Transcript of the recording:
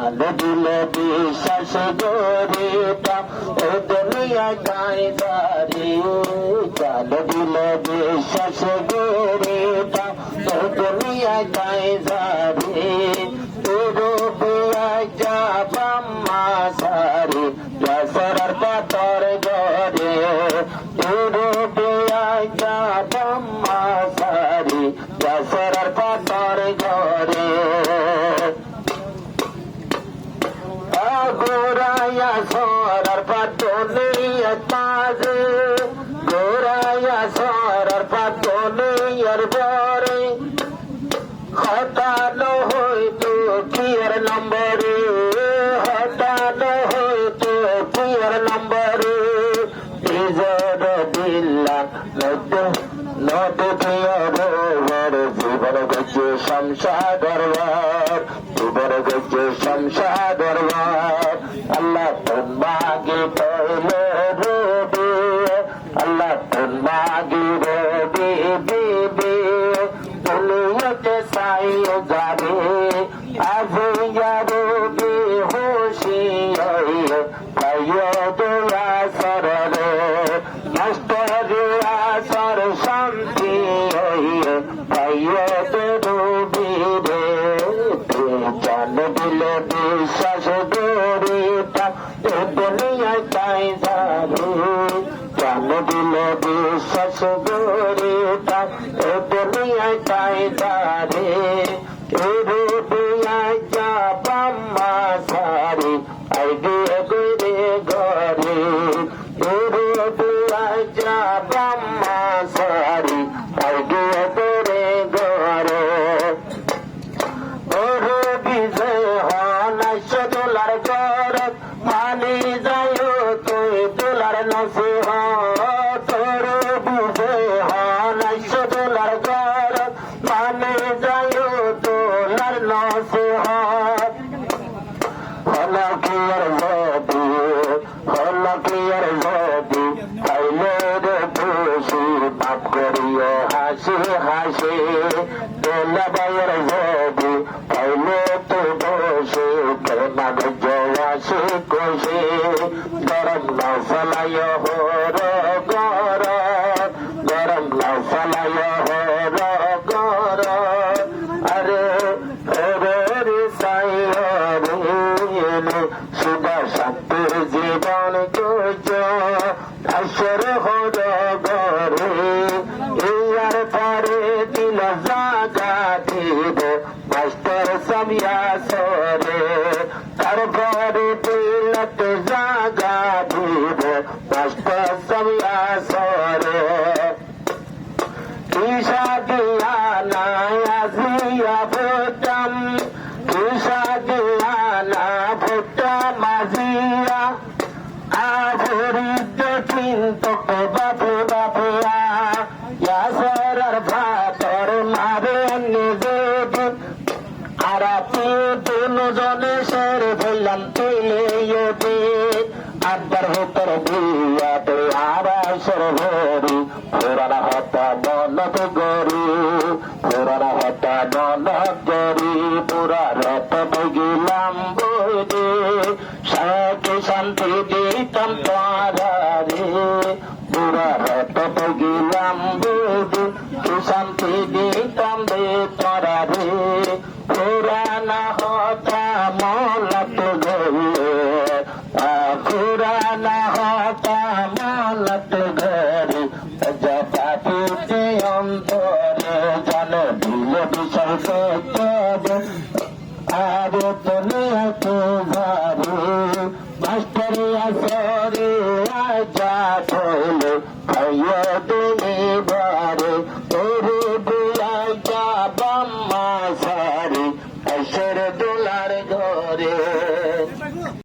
চালে দিলে বিশ্বাস গরিটা ও দুনিয়ায় কায়দারি চালে দিলে বিশ্বাস গরিটা ও দুনিয়ায় কায়দারি রুবিয়ায় যাবাম মাসারি ইয়াসরার পাতর গরে রুবিয়ায় যাবাম মাসারি ইয়াসরার পাতর গরে গোরায়া সরার পাতনিয়ার মাঝে গোরায়া সরার পাতনিয়ার বরে হটানো হইতো কিয়ার নম্বরে হটানো হইতো কিয়ার নম্বরে ইজর দিল্লা নদে প্রিয়র জীবন গজ্জে শমশাদ দরবার জীবন গজ্জে শমশাদ দরবার আল্লাহ তুম মাগে পড়লো রবি আল্লাহ তুম মাগে রবি বিবি দুনিয়াতে সাইয়ে যাবে আজ যাবে বেহোশি হয়ে পাইয়ে দোয়া সরলে মাস্টারে আসর শান্তি হয়ে পাইয়ে রবি রে চাল দিলে বিশ্বাস গরিটা এ দুনিয়ায় তাই যাবে চাল দিলে বিশ্বাস গরিটা এ দুনিয়ায় তাই যাবে এ রুবিয়ায় যাবাম মাসারি আইডিয়ে গরে ঘরে এ রুবিয়ায় যাবাম মাসারি আইডিয়ে গরে ঘরে $100 গরত মানি যায় তুই তোলার নসিহত বুঝে $100 গরত মানি যায় তোলার নসিহত হলো কি আর যদি পাইলে রে খুশি বাপ করিও হাসি হাসি তোলা বাইয়ের যদি পাইলে তো বসে কেনা গজে খুশি গরম নফলায় হর গর গরম নফলায় হর গর আরে রে সাইরে সুদা শান্তির জীবন গুজ আসর হর গরে ইয়ার পরে দিল জাগা দিব মাস্টার সামিয়া সরে তারপরে দিলত জাগা দিব মাস্টার সামিয়া সরে ঈশা দিয়া না আজিয়া ভোটাম ঈশা দিয়া না ভোটা মাজিয়া আভরিত কিন্তু বাপে বাপিয়া ইয়াসরার ভাতর মারে নিজে আর আপনি দুজনে সেরে ফেললাম তুলে ইউটি আব্বার ভেতর বিয়াতে আড়াইশোর ভরি পুরানা হতা দনত গরি পুরানা হতা দনত গরি পুরা রত গেলাম বইরে সাকে শান্তি দিতাম তারে পুরা রত গেলাম বইরে কি শান্তি দিতাম দে তারা রে পুরানা হতা মলত গরি পুরানা হতা মলত গরি জপাতে অন্তরে জানো দিল বিষয় সত্য আর দুনিয়াতে যাবে মাস্টারে আসরে আজা হইল খাইয়ে দিলে বারে